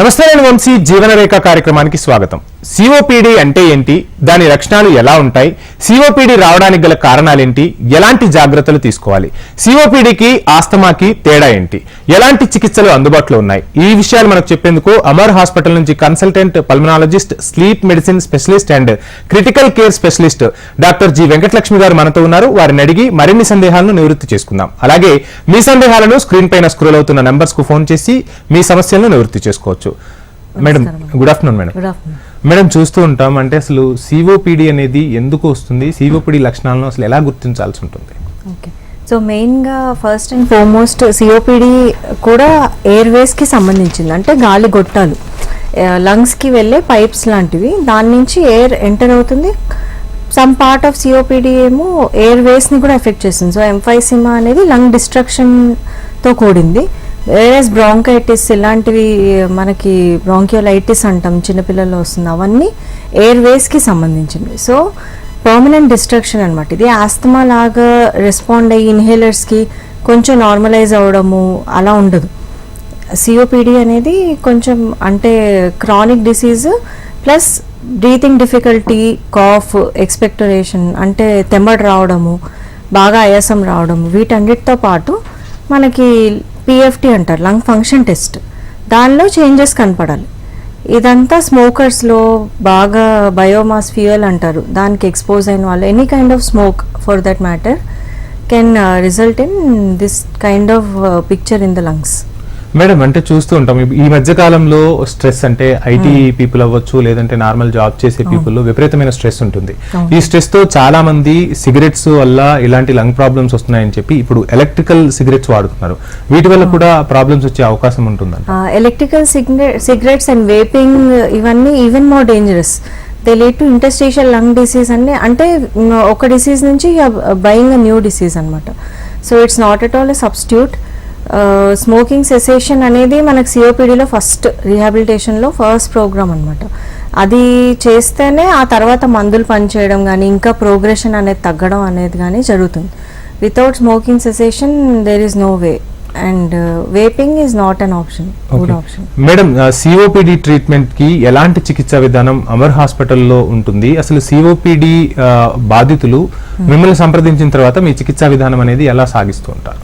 నమస్తే, నేను వంశీ. జీవనరేఖ కార్యక్రమానికి స్వాగతం. సిఓపిడి అంటే ఏంటి, దాని లక్షణాలు ఎలా ఉంటాయి, సిఓపిడి రావడానికి గల కారణాలేంటి, ఎలాంటి జాగ్రత్తలు తీసుకోవాలి, సిఓపిడికి ఆస్తమాకి తేడా ఏంటి, ఎలాంటి చికిత్సలు అందుబాటులో ఉన్నాయి, ఈ విషయాలు మనకు చెప్పేందుకు అమర్ హాస్పిటల్ నుంచి consultant pulmonologist, sleep medicine specialist and critical care specialist doctor G Venkata Lakshmi గారు మనతో ఉన్నారు. వారిని అడిగి మరిన్ని సందేహాలను నివృత్తి చేసుకుందాం. అలాగే మీ సందేహాలను స్క్రీన్ పైన స్క్రోల్ అవుతున్న నంబర్స్ కు ఫోన్ చేసి మీ సమస్యలను నివృత్తి చేసుకోవచ్చు. Madam, good afternoon. మేడం, చూస్తూ ఉంటాం, అంటే అసలు సిఓపిడి అనేది ఎందుకు వస్తుంది, సిఓపిడి లక్షణాలను అసలు ఎలా గుర్తించాల్సి ఉంటుంది? ఓకే, సో మెయిన్గా ఫస్ట్ అండ్ ఫార్మోస్ట్ సిఓపిడి కూడా ఎయిర్వేస్కి సంబంధించింది. అంటే గాలి గొట్టాలు, లంగ్స్కి వెళ్ళే పైప్స్ లాంటివి, దాని నుంచి ఎయిర్ ఎంటర్ అవుతుంది. సమ్ పార్ట్ ఆఫ్ సిఓపిడి ఏమో ఎయిర్వేస్ని కూడా ఎఫెక్ట్ చేస్తుంది. సో ఎంఫైసిమా అనేది లంగ్ డిస్ట్రక్షన్తో కూడింది. వేరేస్ బ్రాంకైటిస్ ఇలాంటివి, మనకి బ్రాంకియోలైటిస్ అంటాం, చిన్నపిల్లల్లో వస్తుంది, అవన్నీ ఎయిర్వేస్కి సంబంధించినవి. సో పర్మనెంట్ డిస్ట్రక్షన్ అనమాట. ఇది ఆస్తమా లాగా రెస్పాండ్ అయ్యి ఇన్హేలర్స్కి కొంచెం నార్మలైజ్ అవ్వడము అలా ఉండదు. సిఓపిడి అనేది కొంచెం అంటే chronic disease plus breathing difficulty, cough, expectoration అంటే తెమ్మడి రావడము, బాగా ఆయాసం రావడము, వీటన్నిటితో పాటు మనకి పిఎఫ్టీ అంటారు, లంగ్ ఫంక్షన్ టెస్ట్, దానిలో చేంజెస్ కనపడాలి. ఇదంతా స్మోకర్స్లో బాగా బయోమాస్ ఫ్యూయల్ అంటారు, దానికి ఎక్స్పోజ్ అయిన వాళ్ళు, any kind of smoke for that matter can result in this kind of picture in the lungs. Madam, అంటే చూస్తూ ఉంటాం ఈ మధ్య కాలంలో స్ట్రెస్, అంటే ఐటీ పీపుల్ అవ్వచ్చు, లేదంటే నార్మల్ జాబ్ చేసే పీపుల్ విపరీతమైన స్ట్రెస్ ఉంటుంది. ఈ స్ట్రెస్ తో చాలా మంది సిగరెట్స్ వల్ల ఇలాంటి లంగ్ ప్రాబ్లమ్స్ వస్తున్నాయని చెప్పి ఇప్పుడు ఎలక్ట్రికల్ సిగరెట్స్ వాడుతున్నారు. వీటి వల్ల కూడా ప్రాబ్లమ్స్ వచ్చే అవకాశం ఉంటుందంట. ఎలక్ట్రికల్ సిగరెట్స్ అండ్ వేపింగ్ ఇవన్నీ even more dangerous. They lead to interstitial lung disease అంటే ఒక డిసీజ్ నుంచి బయింగ్ అ న్యూ డిసీజ్ అనమాట. So it's not at all a substitute. Smoking cessation అనేది మనకు సిఓపిడిలో ఫస్ట్ రీహాబిలిటేషన్లో ఫస్ట్ ప్రోగ్రామ్ అనమాట. అది చేస్తేనే ఆ తర్వాత మందులు పనిచేయడం కానీ ఇంకా ప్రోగ్రెషన్ అనేది తగ్గడం అనేది కానీ జరుగుతుంది. Without smoking cessation there is no way, and vaping is not an option, good option. Madam, COPD treatment కి ఎలాంటి చికిత్సా విధానం అమర్ హాస్పిటల్లో ఉంటుంది? అసలు సిఓపిడి బాధితులు మిమ్మల్ని సంప్రదించిన తర్వాత మీ చికిత్సా విధానం అనేది ఎలా సాగిస్తూ ఉంటారు?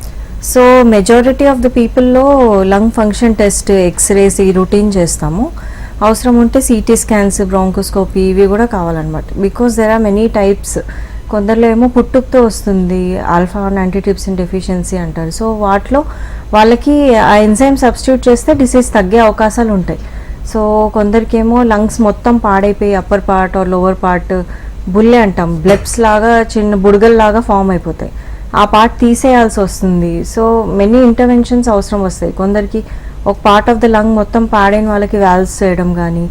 సో మెజారిటీ ఆఫ్ ద పీపుల్లో లంగ్ ఫంక్షన్ టెస్ట్, ఎక్స్రేస్ ఈ రొటీన్ చేస్తాము. అవసరం ఉంటే సిటీ స్కాన్స్, బ్రాంకోస్కోపీ ఇవి కూడా కావాలన్నమాట. Because there are many types. కొందరిలో ఏమో పుట్టుకతో వస్తుంది, ఆల్ఫా యాంటీట్రిప్సిన్ డెఫిషియన్సీ అంటారు. సో వాటిలో వాళ్ళకి ఆ ఎంజైమ్ సబ్స్టిట్యూట్ చేస్తే డిసీజ్ తగ్గే అవకాశాలు ఉంటాయి. సో కొందరికేమో లంగ్స్ మొత్తం పాడైపోయి upper part or lower part bullae అంటాం, బ్లెప్స్ లాగా చిన్న బుడగల్లాగా ఫామ్ అయిపోతాయి. ఆ పార్ట్ తీసేయాల్సి వస్తుంది. సో మెనీ ఇంటర్వెన్షన్స్ అవసరం వస్తాయి. కొందరికి ఒక పార్ట్ ఆఫ్ ద లంగ్ మొత్తం పాడైన వాళ్ళకి వాల్వ్స్ చేయడం కానీ,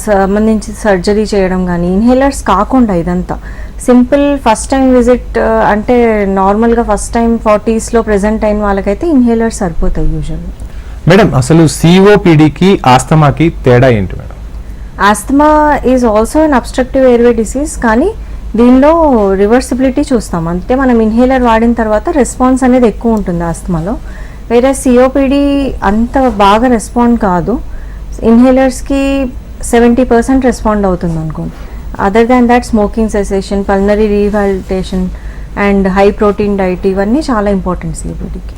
సంబంధించి సర్జరీ చేయడం కానీ, ఇన్హేలర్స్ కాకుండా ఇదంతా సింపుల్ ఫస్ట్ టైం విజిట్ అంటే నార్మల్గా ఫస్ట్ టైం 40sలో ప్రెజెంట్ అయిన వాళ్ళకైతే ఇన్హేలర్స్ సరిపోతాయి యూజువల్లీ. మేడం, అసలు సిఓపిడికి ఆస్తమాకి తేడా ఏంటి madam? Asthma is also an obstructive airway disease, కానీ దీనిలో రివర్సిబిలిటీ చూస్తాం. అంటే మనం ఇన్హేలర్ వాడిన తర్వాత రెస్పాన్స్ అనేది ఎక్కువ ఉంటుంది ఆస్తమాలో. వేరే సిఓపిడి అంత బాగా రెస్పాండ్ కాదు. ఇన్హేలర్స్కి 70% రెస్పాండ్ అవుతుంది అనుకోండి. Other than that smoking cessation, pulmonary rehabilitation and high protein diet ఇవన్నీ చాలా ఇంపార్టెంట్ సిఓపిడికి.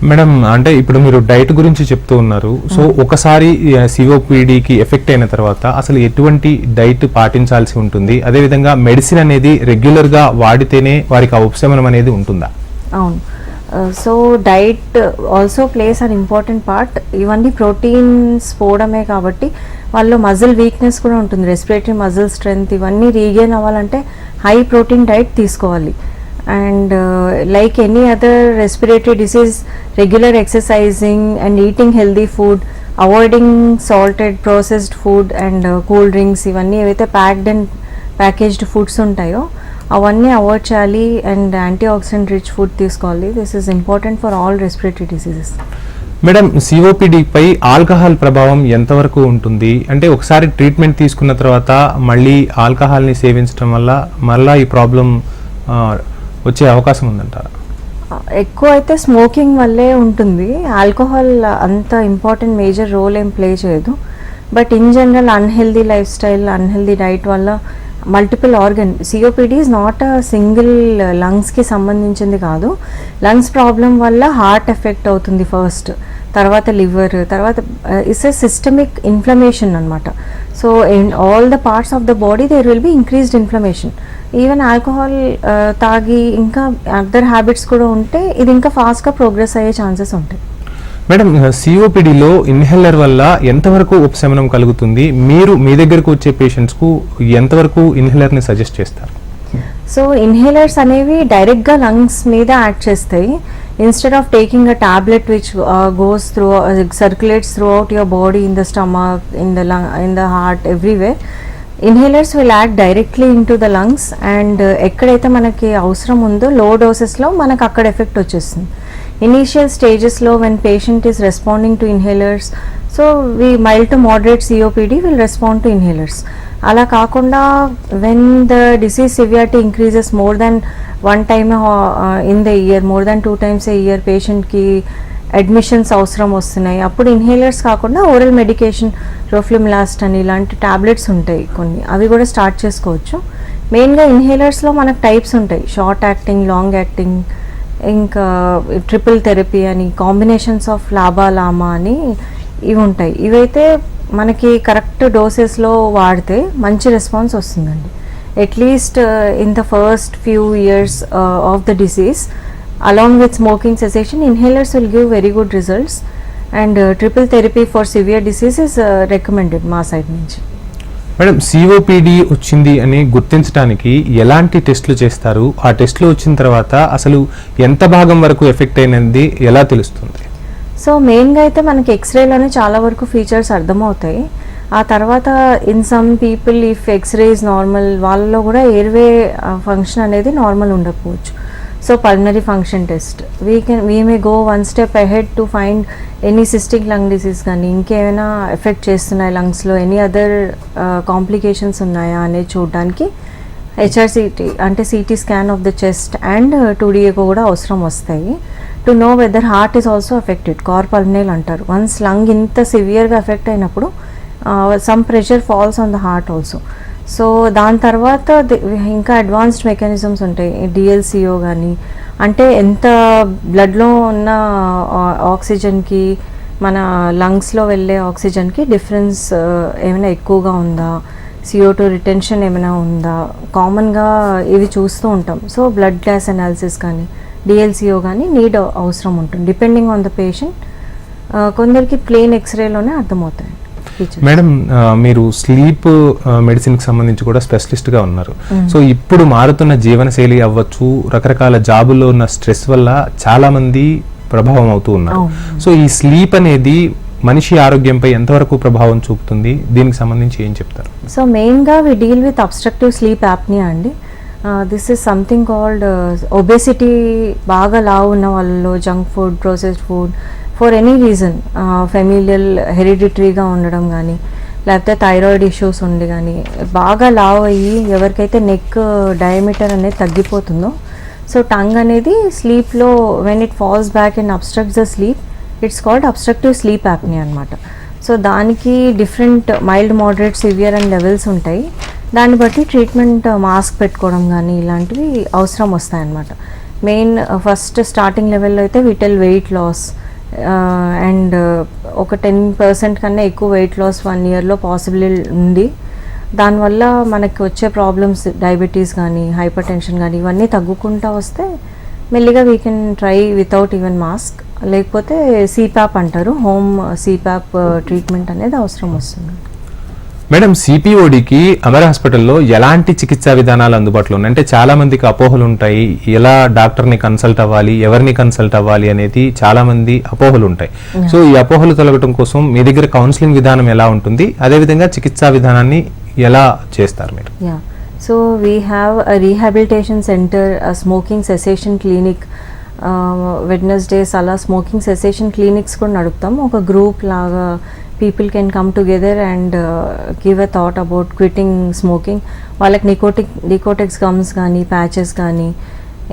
మేడం, అంటే ఇప్పుడు మీరు డైట్ గురించి చెప్తూ ఉన్నారు. సో ఒకసారి సిఓపిడికి ఎఫెక్ట్ అయిన తర్వాత అసలు ఎటువంటి డైట్ పాటించాల్సి ఉంటుంది? అదేవిధంగా మెడిసిన్ అనేది రెగ్యులర్ గా వాడితేనే వారికి ఆ ఉపశమనం అనేది ఉంటుందా? అవును. So diet also place an important part. ఇవన్నీ ప్రోటీన్స్ పోవడమే కాబట్టి వాళ్ళు మజిల్ వీక్నెస్ కూడా ఉంటుంది. రెస్పిరేటరీ మజిల్ స్ట్రెంగ్త్ ఇవన్నీ రీగెయిన్ అవ్వాలంటే హై ప్రోటీన్ డైట్ తీసుకోవాలి. And like any other respiratory disease, regular exercising and eating healthy food, avoiding salted processed food and cool drinks ఇవన్నీ ఏవైతే ప్యాక్డ్ అండ్ ప్యాకేజ్డ్ ఫుడ్స్ ఉంటాయో అవన్నీ avoid చేయాలి. And anti oxidant rich food తీసుకోవాలి. This is important for all respiratory diseases. Madam, సిఓపిడిపై alcohol ప్రభావం ఎంతవరకు ఉంటుంది? అంటే ఒకసారి ట్రీట్మెంట్ తీసుకున్న తర్వాత మళ్ళీ ఆల్కహాల్ని సేవించడం వల్ల మళ్ళీ ఈ ప్రాబ్లం వచ్చే అవకాశం ఉందంటారా? ఎక్కువ అయితే స్మోకింగ్ వల్లే ఉంటుంది. ఆల్కహాల్ అంత ఇంపార్టెంట్ మేజర్ రోల్ ఏం ప్లే చేయదు. But in general unhealthy life style, unhealthy diet వల్ల multiple organ, COPD is not a single లంగ్స్కి సంబంధించింది కాదు. లంగ్స్ ప్రాబ్లం వల్ల హార్ట్ ఎఫెక్ట్ అవుతుంది ఫస్ట్, తర్వాత లివర్, తర్వాత ఇట్స్ ఎ సిస్టమిక్ ఇన్ఫ్లమేషన్ అనమాట. So in all the parts of the body there will be increased inflammation. Even alcohol తాగి ఇంకా అదర్ హ్యాబిట్స్ కూడా ఉంటే ఇది ఇంకా ఫాస్ట్గా ప్రోగ్రెస్ అయ్యే ఛాన్సెస్ ఉంటాయి. మేడం, సిఓపిడిలో ఇన్హేలర్ వల్ల ఎంతవరకు ఉపశమనం కలుగుతుంది? మీరు మీ దగ్గరకు వచ్చే పేషెంట్స్కు ఎంతవరకు ఇన్హేలర్ని సజెస్ట్ చేస్తారు? సో ఇన్హేలర్స్ అనేవి డైరెక్ట్గా లంగ్స్ మీద యాక్ట్ చేస్తాయి. Instead of taking a tablet which goes through circulates through out your body, in the stomach, in the heart, everywhere, inhalers will act directly in to the lungs. And ఎక్కడైతే మనకి అవసరం ఉందో లో డోసెస్లో మనకు అక్కడ effect వచ్చేస్తుంది. Initial స్టేజెస్లో when patient is responding to inhalers, so we mild to moderate COPD will respond to inhalers. అలా కాకుండా when the disease severity increases more than one time in the year, more than 2 times a year పేషెంట్కి admissions అవసరం వస్తున్నాయి, అప్పుడు inhalers కాకుండా oral medication, రోఫ్లిమిలాస్ట్ అని ఇలాంటి tablets ఉంటాయి కొన్ని, అవి కూడా స్టార్ట్ చేసుకోవచ్చు. మెయిన్గా ఇన్హేలర్స్లో మనకు టైప్స్ ఉంటాయి, షార్ట్ యాక్టింగ్, లాంగ్ యాక్టింగ్, ఇంకా ట్రిపుల్ థెరపీ అని, కాంబినేషన్స్ ఆఫ్ లాబా లామా అని ఇవి ఉంటాయి. ఇవైతే మనకి కరెక్ట్ డోసెస్లో వాడితే మంచి రెస్పాన్స్ వస్తుందండి. At least in the first few years of the disease, along with smoking cessation, inhalers will give very good results, and triple therapy for severe disease is recommended మా సైడ్ నుంచి. మేడం, సిఓపిడి వచ్చింది అని గుర్తించడానికి ఎలాంటి టెస్టులు చేస్తారు? ఆ టెస్టులు వచ్చిన తర్వాత అసలు ఎంత భాగం వరకు ఎఫెక్ట్ అయినది ఎలా తెలుస్తుంది? సో మెయిన్గా అయితే మనకి ఎక్స్రేలోనే చాలా వరకు ఫీచర్స్ అర్థమవుతాయి. ఆ తర్వాత in some people if X-ray is normal, వాళ్ళలో కూడా ఎయిర్వే ఫంక్షన్ అనేది నార్మల్ ఉండకపోవచ్చు. So pulmonary function test, we may go one step ahead to find any cystic lung disease కానీ ఇంకేమైనా ఎఫెక్ట్ చేస్తున్నాయి లంగ్స్లో, ఎనీ అదర్ కాంప్లికేషన్స్ ఉన్నాయా అనేది చూడడానికి హెచ్ఆర్సిటీ అంటే CT scan of the chest and 2D echo కూడా అవసరం వస్తాయి. To know whether heart is also affected, cor pulmonale అంటారు. వన్స్ లంగ్ ఇంత సివియర్గా ఎఫెక్ట్ అయినప్పుడు some pressure falls on the heart also. So దాని తర్వాత ఇంకా అడ్వాన్స్డ్ మెకానిజమ్స్ ఉంటాయి, డిఎల్సిఓ కానీ, అంటే ఎంత బ్లడ్లో ఉన్న ఆక్సిజన్కి మన లంగ్స్లో వెళ్ళే ఆక్సిజన్కి డిఫరెన్స్ ఏమైనా ఎక్కువగా ఉందా, CO2 రిటెన్షన్ ఏమైనా ఉందా, కామన్గా ఇవి చూస్తూ ఉంటాం. సో బ్లడ్ గ్యాస్ అనాలిసిస్ కానీ డిఎల్సిఓ కానీ నీడ్ అవసరం ఉంటుంది డిపెండింగ్ ఆన్ ద పేషెంట్. కొందరికి ప్లెయిన్ ఎక్స్రేలోనే అర్థమవుతాయి. మేడం, మీరు స్లీప్ మెడిసిన్కి సంబంధించి కూడా స్పెషలిస్ట్గా ఉన్నారు. సో ఇప్పుడు మారుతున్న జీవనశైలి అవ్వచ్చు, రకరకాల జాబుల్లో ఉన్న స్ట్రెస్ వల్ల చాలా మంది ప్రభావం అవుతూ ఉన్నారు. సో ఈ స్లీప్ అనేది మనిషి ఆరోగ్యంపై ఎంతవరకు ప్రభావం చూపుతుంది? దీనికి సంబంధించి ఏం చెప్తారు? సో మెయిన్గా we deal with obstructive sleep apnoea అండి. This is something called obesity, బాగా లావు ఉన్న వాళ్ళలో junk food, processed food for any reason, familial హెరిడిటరీగా ఉండడం కానీ, లేకపోతే థైరాయిడ్ ఇష్యూస్ ఉండి కానీ, బాగా లావ్ అయ్యి ఎవరికైతే నెక్ డయామీటర్ అనేది తగ్గిపోతుందో, సో టంగ్ అనేది స్లీప్లో when it falls back and obstructs the sleep, it's called obstructive sleep apnoea అనమాట. సో దానికి different mild, moderate, severe and levels ఉంటాయి. దాన్ని బట్టి ట్రీట్మెంట్, మాస్క్ పెట్టుకోవడం కానీ ఇలాంటివి అవసరం వస్తాయన్నమాట. మెయిన్ ఫస్ట్ స్టార్టింగ్ లెవెల్లో అయితే విటల్ వెయిట్ లాస్ అండ్ ఒక 10% కన్నా ఎక్కువ వెయిట్ లాస్ 1 yearలో పాసిబుల్ ఉంది. దానివల్ల మనకి వచ్చే ప్రాబ్లమ్స్ డయాబెటీస్ కానీ, హైపర్ టెన్షన్ కానీ ఇవన్నీ తగ్గుకుంటూ వస్తే మెల్లిగా we can try without even mask, లేకపోతే సిప్యాప్ అంటారు, హోమ్ సిప్యాప్ ట్రీట్మెంట్ అనేది అవసరం వస్తుంది. మేడం, సిపిఓడికి అమర్ హాస్పిటల్లో ఎలాంటి చికిత్సా విధానాలు అందుబాటులో ఉన్నాయి? అంటే చాలా మందికి అపోహలు ఉంటాయి, ఎలా డాక్టర్ని కన్సల్ట్ అవ్వాలి, ఎవరిని కన్సల్ట్ అవ్వాలి అనేది చాలా మంది అపోహలు ఉంటాయి. సో ఈ అపోహలు తొలగటం కోసం మీ దగ్గర కౌన్సిలింగ్ విధానం ఎలా ఉంటుంది, అదేవిధంగా చికిత్సా విధానాన్ని ఎలా చేస్తారు మీరు? So we have a rehabilitation centre, smoking cessation clinic, Wednesdays అలా స్మోకింగ్ సెసేషన్ క్లినిక్స్ కూడా నడుపుతాం. ఒక గ్రూప్ లాగా people can come together and give a thought about quitting smoking. వాళ్ళకి నికోటెక్స్ గమ్స్ కానీ, ప్యాచెస్ కానీ,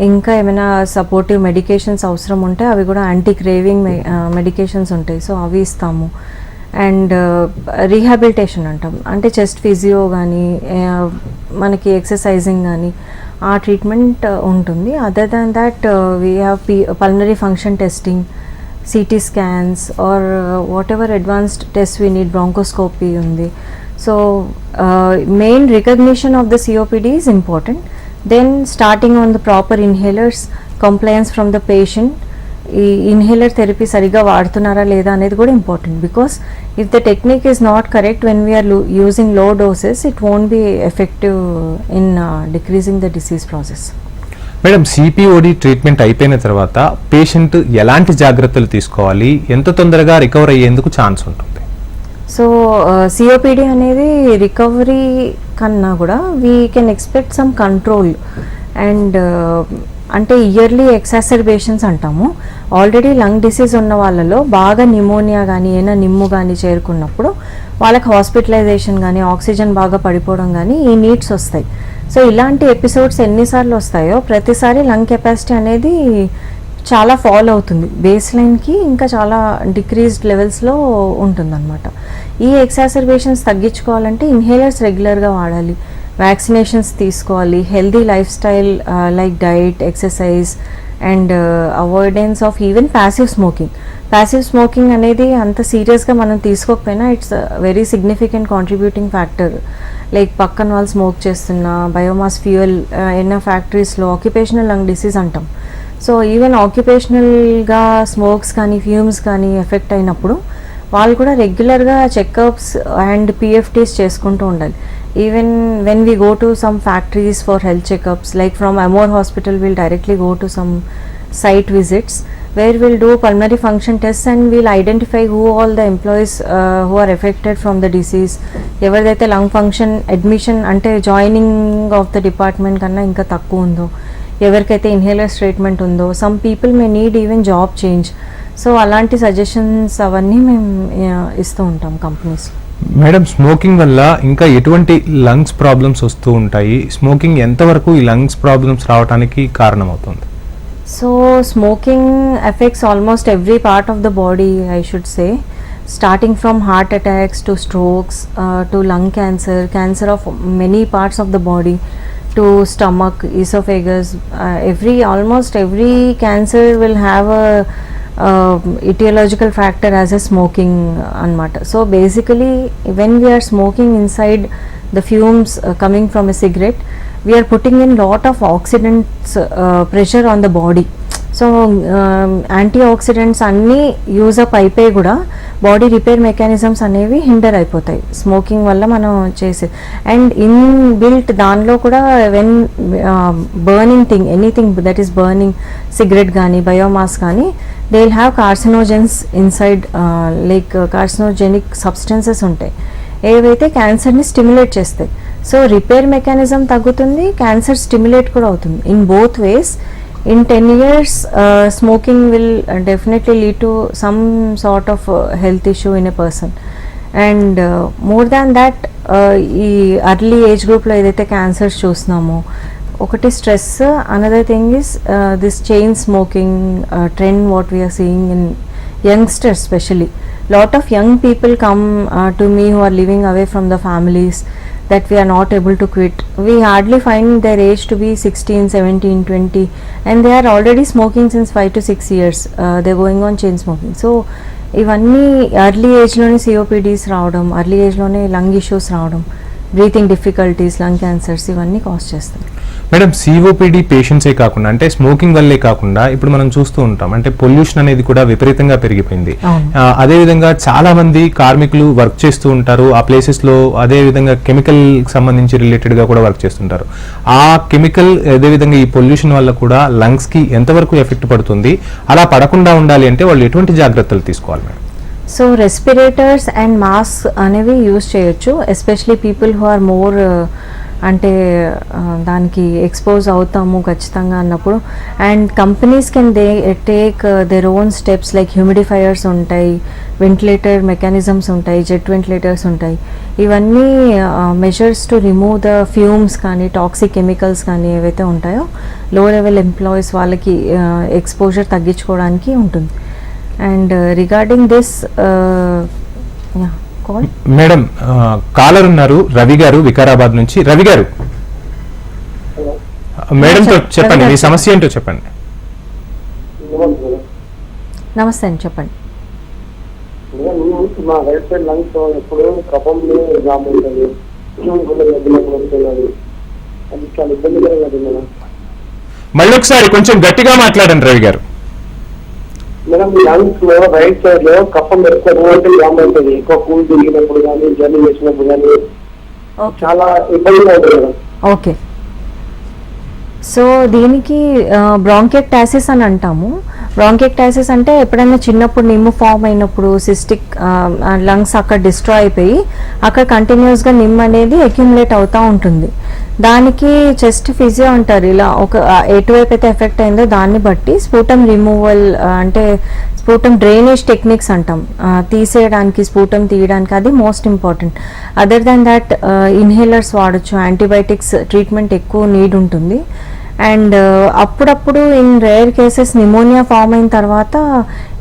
ఇంకా ఏమైనా సపోర్టివ్ మెడికేషన్స్ అవసరం ఉంటే అవి కూడా యాంటీ క్రేవింగ్ మెడికేషన్స్ ఉంటాయి, సో అవి ఇస్తాము. అండ్ రీహాబిలిటేషన్ అంటాం, అంటే చెస్ట్ ఫిజియో కానీ మనకి ఎక్సర్సైజింగ్ కానీ ఆ ట్రీట్మెంట్ ఉంటుంది. Other than that we have pulmonary function testing, CT scans or whatever advanced tests we need, bronchoscopy ఉంది. So main recognition of the COPD is important. Then starting on the proper inhalers, compliance from the patient, ఈ inhaler therapy సరిగా వాడుతున్నారా లేదా అనేది కూడా important. Because if the technique is not correct when we are using low doses, it won't be effective in decreasing the disease process. Madam, COPD treatment అయిపోయిన తర్వాత patient ఎలాంటి జాగ్రత్తలు తీసుకోవాలి, ఎంత తొందరగా రికవర్ అయ్యేందుకు ఛాన్స్ ఉంటుంది? సో సిఓపిడి అనేది రికవరీ కన్నా కూడా we can expect some control. And అంటే ఇయర్లీ ఎక్సాసర్బేషన్స్ అంటాము. ఆల్రెడీ లంగ్ డిసీజ్ ఉన్న వాళ్ళలో బాగా నిమోనియా కానీ ఏమైనా నిమ్ము కానీ చేరుకున్నప్పుడు వాళ్ళకి హాస్పిటలైజేషన్ కానీ ఆక్సిజన్ బాగా పడిపోవడం కానీ ఈ నీడ్స్ వస్తాయి. సో ఇలాంటి ఎపిసోడ్స్ ఎన్నిసార్లు వస్తాయో ప్రతిసారి లంగ్ కెపాసిటీ అనేది చాలా ఫాల్ అవుతుంది, బేస్ లైన్కి ఇంకా చాలా డిక్రీజ్డ్ లెవెల్స్లో ఉంటుందన్నమాట. ఈ ఎక్సాసర్బేషన్స్ తగ్గించుకోవాలంటే ఇన్హేలర్స్ రెగ్యులర్గా వాడాలి, వ్యాక్సినేషన్స్ తీసుకోవాలి, healthy lifestyle like diet, exercise and avoidance of even passive smoking. Passive smoking అనేది అంత సీరియస్గా మనం తీసుకోకపోయినా it's very significant contributing factor. Like పక్కన వాళ్ళు స్మోక్ చేస్తున్న, బయోమాస్ ఫ్యూయల్ ఎన్నో ఫ్యాక్టరీస్లో ఆక్యుపేషనల్ లంగ్ డిసీజ్ అంటాం. సో ఈవెన్ ఆక్యుపేషనల్గా స్మోక్స్ కానీ ఫ్యూమ్స్ కానీ ఎఫెక్ట్ అయినప్పుడు వాళ్ళు కూడా రెగ్యులర్గా చెకప్స్ అండ్ PFTs చేసుకుంటూ ఉండాలి. Even when we go to some factories for health checkups, like from Amor hospital, we'll directly go to some site visits where we'll do pulmonary function tests and we'll identify who all the employees who are affected from the disease. ఎవరిదైతే lung function admission అంటే joining of the department కన్నా ఇంకా తక్కువ ఉందో, ఎవరికైతే inhalers treatment ఉందో, some people may need even job change. So అలాంటి suggestions అవన్నీ మేము ఇస్తూ ఉంటాం కంపెనీస్. మేడం, స్మోకింగ్ వల్ల ఇంకా ఎటువంటి లంగ్స్ ప్రాబ్లమ్స్ వస్తూ ఉంటాయి? స్మోకింగ్ ఎంతవరకు ఈ లంగ్స్ ప్రాబ్లమ్స్ రావడానికి కారణమవుతుంది? So smoking effects almost every part of the body, I should say, starting from heart attacks to strokes to lung cancer, cancer of many parts of the body, to stomach, esophagus, almost every cancer will have a etiological factor as a smoking anamata. So basically when we are smoking inside the fumes coming from a cigarette, we are putting in lot of oxidants pressure on the body. So antioxidants అన్నీ యూజప్ అయిపోయి కూడా body repair mechanisms అనేవి hinder అయిపోతాయి smoking వల్ల మనం చేసే. And in built దానిలో కూడా when burning thing, anything that is burning, cigarette కానీ బయోమాస్ కానీ, they will have carcinogens inside, like carcinogenic substances ఉంటాయి ఏవైతే క్యాన్సర్ని స్టిమ్యులేట్ చేస్తాయి. సో రిపేర్ మెకానిజం తగ్గుతుంది, క్యాన్సర్ స్టిమ్యులేట్ కూడా అవుతుంది. In both ways, in 10 years smoking will definitely lead to some sort of health issue in a person. And more than that, ఈ early age group లో ఏదైతే cancers చూస్తున్నామో, ఒకటి stress, another thing is this chain smoking trend what we are seeing in youngsters specially. lot of young people come to me who are living away from the families that we are not able to quit. We hardly find their age to be 16, 17, 20 and they are already smoking since 5 to 6 years. They're going on chain smoking. So ఇవన్నీ early ఏజ్లోనే COPDs రావడం, early ఏజ్లోనే lung issues రావడం, breathing difficulties, lung cancers ఇవన్నీ cause చేస్తాయి. Madam, COPD పేషెంట్సే కాకుండా, అంటే smoking వల్లే కాకుండా ఇప్పుడు మనం చూస్తూ ఉంటాం, అంటే పొల్యూషన్ అనేది కూడా విపరీతంగా పెరిగిపోయింది. అదేవిధంగా చాలా మంది కార్మికులు వర్క్ చేస్తూ ఉంటారు ఆ ప్లేసెస్లో, అదేవిధంగా కెమికల్ సంబంధించి రిలేటెడ్గా కూడా వర్క్ చేస్తుంటారు. ఆ కెమికల్ అదేవిధంగా ఈ పొల్యూషన్ వల్ల కూడా లంగ్స్కి ఎంతవరకు ఎఫెక్ట్ పడుతుంది? అలా పడకుండా ఉండాలి అంటే వాళ్ళు ఎటువంటి జాగ్రత్తలు తీసుకోవాలి madam? So respirators and mask అనేవి యూజ్ చేయొచ్చు, especially people who are more అంటే దానికి ఎక్స్పోజ్ అవుతాము ఖచ్చితంగా అన్నప్పుడు. And companies can take their own steps like humidifiers ఉంటాయి, వెంటిలేటర్ మెకానిజమ్స్ ఉంటాయి, జెట్ వెంటిలేటర్స్ ఉంటాయి. ఇవన్నీ measures to remove the fumes కానీ టాక్సిక్ కెమికల్స్ కానీ ఏవైతే ఉంటాయో లో లెవెల్ ఎంప్లాయీస్ వాళ్ళకి ఎక్స్పోజర్ తగ్గించుకోవడానికి ఉంటుంది. And regarding this madam caller ఉన్నారు రవి గారు వికారాబాద్ నుంచి. రవి గారు మేడంతో చెప్పండి, మీ సమస్య ఏంటో చెప్పండి. నమస్తే అండి, చెప్పండి. మా రైట్ సైడ్ లంగ్స్ ఎప్పుడు కఫంలో జామ్ ఉంటుంది, అది చాలా ఇబ్బందిగా ఉంది మేడం. మళ్ళీ ఒకసారి కొంచెం గట్టిగా మాట్లాడండి రవి గారు. మేడం లంగ్స్ లో రైట్ సైడ్ లో కఫం ఎక్కువ జామ్ అవుతుంది, ఎక్కువ కూల్ తిరిగినప్పుడు కానీ జర్నీ చేసినప్పుడు కానీ చాలా ఇబ్బందిగా ఉంటుంది మేడం. ఓకే, సో దీనికి బ్రాంకెక్టాసిస్ అని అంటాము. బ్రాంకెక్టాసిస్ అంటే ఎప్పుడైనా చిన్నప్పుడు నిమ్ము ఫామ్ అయినప్పుడు సిస్టిక్ లంగ్స్ అక్కడ డిస్ట్రాయ్ అయిపోయి అక్కడ కంటిన్యూస్గా నిమ్ము అనేది అక్యుములేట్ అవుతూ ఉంటుంది. దానికి చెస్ట్ ఫిజియో అంటారు. ఇలా ఒక ఎటువైపు అయితే ఎఫెక్ట్ అయిందో దాన్ని బట్టి స్ఫూటం రిమూవల్ అంటే స్ఫూటం డ్రైనేజ్ టెక్నిక్స్ అంటాం, తీసేయడానికి స్ఫూటం తీయడానికి, అది most important. Other than that inhalers వాడచ్చు, యాంటీబయాటిక్స్ ట్రీట్మెంట్ ఎక్కువ నీడ్ ఉంటుంది. అండ్ అప్పుడప్పుడు in rare cases pneumonia form అయిన తర్వాత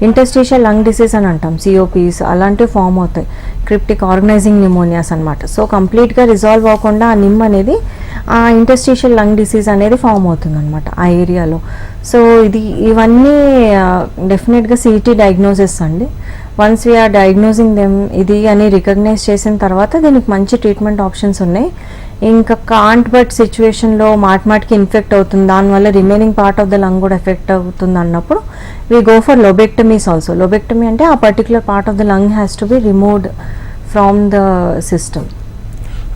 ఇంటర్స్టిషియల్ లంగ్ డిసీజ్ అని అంటాం, సిఓపీస్ అలాంటివి ఫామ్ అవుతాయి, క్రిప్టిక్ ఆర్గనైజింగ్ నిమోనియాస్ అనమాట. సో కంప్లీట్గా రిజాల్వ్ అవ్వకుండా ఆ నిమ్ అనేది ఆ ఇంటర్స్టిషియల్ లంగ్ డిసీజ్ అనేది ఫామ్ అవుతుంది అనమాట ఆ ఏరియాలో. సో ఇవన్నీ డెఫినెట్గా సిటీ డయాగ్నోసిస్ అండి. వన్స్ వీఆర్ డయాగ్నోజింగ్ దెమ్ ఇది అని రికగ్నైజ్ చేసిన తర్వాత దీనికి మంచి ట్రీట్మెంట్ ఆప్షన్స్ ఉన్నాయి. ఇంకా కాంట్ బట్ సిచ్యువేషన్లో మాటికి ఇన్ఫెక్ట్ అవుతుంది, దానివల్ల remaining part of the lung కూడా ఎఫెక్ట్ అవుతుంది అన్నప్పుడు we go for lobectomies also. Lobectomy అంటే ఆ particular part of the lung has to be removed from the system.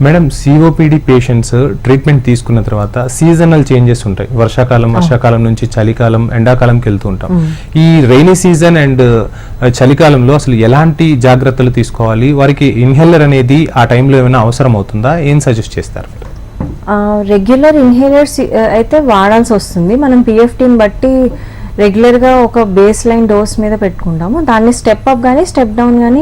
Madam COPD patients treatment తీసుకున్న తర్వాత సీజనల్ చేంజెస్ ఉంటాయి. వర్షాకాలం నుంచి చలికాలం, ఎండాకాలంకి వెళ్తూ ఉంటాం. ఈ రైనీ సీజన్ అండ్ చలికాలంలో అసలు ఎలాంటి జాగ్రత్తలు తీసుకోవాలి? వారికి ఇన్హేలర్ అనేది ఆ టైంలో ఏమైనా అవసరం అవుతుందా? ఏం సజెస్ట్ చేస్తారు? రెగ్యులర్ ఇన్హేలర్స్ అయితే వాడాల్సి వస్తుంది. మనం పిఎఫ్టీని బట్టి రెగ్యులర్గా ఒక బేస్ లైన్ డోస్ మీద పెట్టుకుంటాము. దాన్ని స్టెప్ అప్ కానీ స్టెప్ డౌన్ కానీ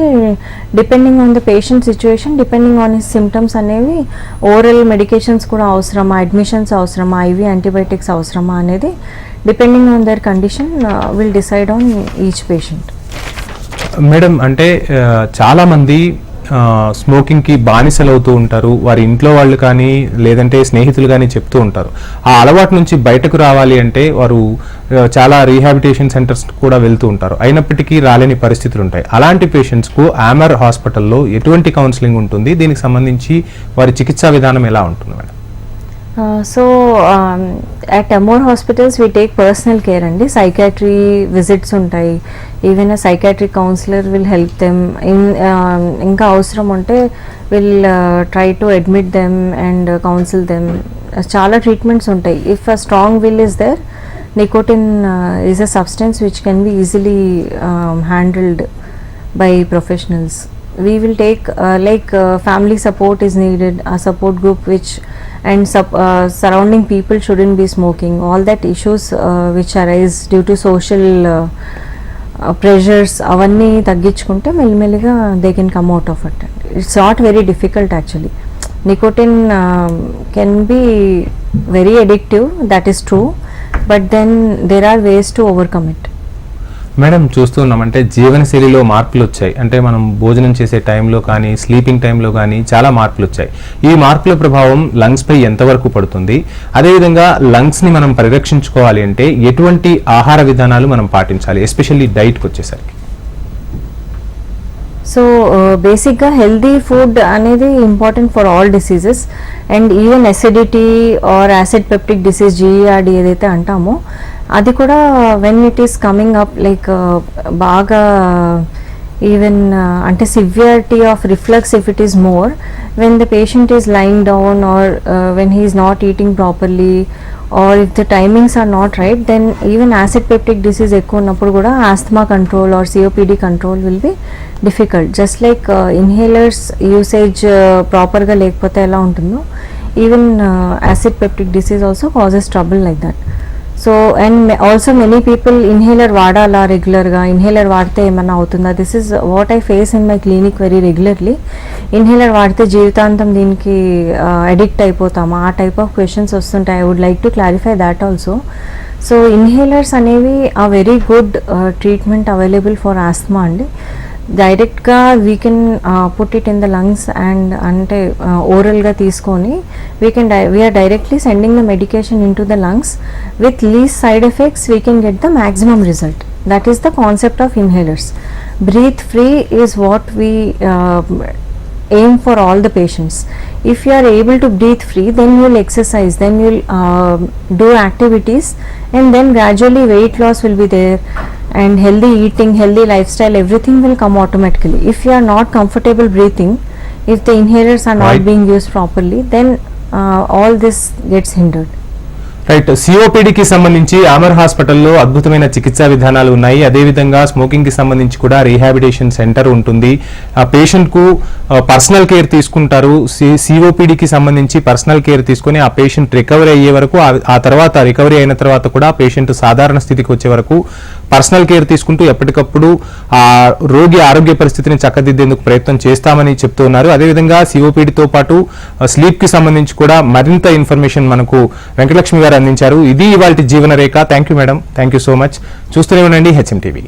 depending on the patient situation, depending on his symptoms అనేవి ఓరల్ మెడికేషన్స్ కూడా అవసరమా, అడ్మిషన్స్ అవసరమా, ఐవి యాంటీబయాటిక్స్ అవసరమా అనేది depending on their condition will decide on each patient. Madam అంటే చాలామంది స్మోకింగ్కి బానిసలు అవుతూ ఉంటారు. వారి ఇంట్లో వాళ్ళు కానీ లేదంటే స్నేహితులు కానీ చెప్తూ ఉంటారు. ఆ అలవాటు నుంచి బయటకు రావాలి అంటే వారు చాలా రీహాబిలిటేషన్ సెంటర్స్ కూడా వెళ్తూ ఉంటారు, అయినప్పటికీ రాలేని పరిస్థితులు ఉంటాయి. అలాంటి పేషెంట్స్కు ఆమర్ హాస్పిటల్లో ఎటువంటి కౌన్సిలింగ్ ఉంటుంది? దీనికి సంబంధించి వారి చికిత్సా విధానం ఎలా ఉంటుంది madam? So at Amor hospitals we take personal care అండి. సైకాట్రీ విజిట్స్ ఉంటాయి, even psychiatric counsellor will help them in. ఇంకా అవసరం ఉంటే will try to admit them and counsel them. చాలా ట్రీట్మెంట్స్ ఉంటాయి. If a strong will is there, nicotine is a substance which can be easily handled by professionals. We will take family support is needed, a support group which and surrounding people shouldn't be smoking. All that issues which arise due to social pressures avanni tagginchukunte mellimelliga they can come out of it. It's not very difficult actually. Nicotine can be very addictive, that is true, but then there are ways to overcome it. Madam చూస్తున్నామంటే జీవనశైలిలో మార్పులు వచ్చాయి. అంటే మనం భోజనం చేసే టైంలో కానీ స్లీపింగ్ టైంలో కానీ చాలా మార్పులు వచ్చాయి. ఈ మార్పుల ప్రభావం లంగ్స్పై ఎంతవరకు పడుతుంది? అదేవిధంగా లంగ్స్ని మనం పరిరక్షించుకోవాలి అంటే ఎటువంటి ఆహార విధానాలు మనం పాటించాలి, ఎస్పెషల్లీ డైట్కి వచ్చేసరికి? సో బేసిక్గా హెల్దీ ఫుడ్ అనేది important for all diseases and even acidity or acid peptic disease GERD ఏదైతే అంటామో అది కూడా when it is coming up like బాగా ఈవెన్ అంటే severity of reflux if it is more when the patient is lying down or when he is not eating properly or if the timings are not right, then even acid peptic disease ఎక్కువ ఉన్నప్పుడు కూడా asthma control or COPD control will be difficult. Just like inhalers usage properగా లేకపోతే ఎలా ఉంటుందో even acid peptic disease also causes trouble like that. So and also many people inhaler వాడాలా రెగ్యులర్గా, inhaler వాడితే ఏమన్నా అవుతుందా, this is what I face in my clinic very regularly. Inhaler వాడితే జీవితాంతం దీనికి అడిక్ట్ అయిపోతామా, ఆ టైప్ ఆఫ్ క్వశ్చన్స్ వస్తుంటాయి. I would like to clarify that also. So inhalers అనేవి a very good treatment available for asthma అండి. డైరెక్ట్గా we can put it in the lungs and అంటే ఓరల్గా తీసుకొని we are directly sending the medication into the lungs with least side effects we can get the maximum result. That is the concept of inhalers. Breathe free is what we aim for all the patients. If you are able to breathe free, then you will exercise, then you will do activities, and then gradually weight loss will be there, and healthy eating, healthy lifestyle, everything will come automatically. If you are not comfortable breathing, if the inhalers are not being used properly, then all this gets hindered. Right. సిఓపిడికి సంబంధించి ఆమర్ హాస్పిటల్లో అద్భుతమైన చికిత్సా విధానాలు ఉన్నాయి. అదేవిధంగా smoking కి సంబంధించి కూడా రీహాబిలిటేషన్ సెంటర్ ఉంటుంది. ఆ పేషెంట్ కు పర్సనల్ కేర్ తీసుకుంటారు. సిఓపిడికి సంబంధించి పర్సనల్ కేర్ తీసుకుని ఆ పేషెంట్ రికవరీ అయ్యే వరకు, ఆ తర్వాత రికవరీ అయిన తర్వాత కూడా పేషెంట్ సాధారణ స్థితికి వచ్చే వరకు పర్సనల్ కేర్ తీసుకుంటూ ఎప్పటికప్పుడు ఆ రోగి ఆరోగ్య పరిస్థితిని చక్కదిద్దేందుకు ప్రయత్నం చేస్తామని చెప్తూ ఉన్నారు. అదేవిధంగా సిఓపిడితో పాటు స్లీప్ కి సంబంధించి కూడా మరింత ఇన్ఫర్మేషన్ మనకు వెంకటలక్ష్మి గారు అందించారు. ఇది ఇవాల్టి జీవన రేఖ. Thank you madam, thank you so much. చూస్తూనే ఉండండి హెచ్ఎంటీవీ.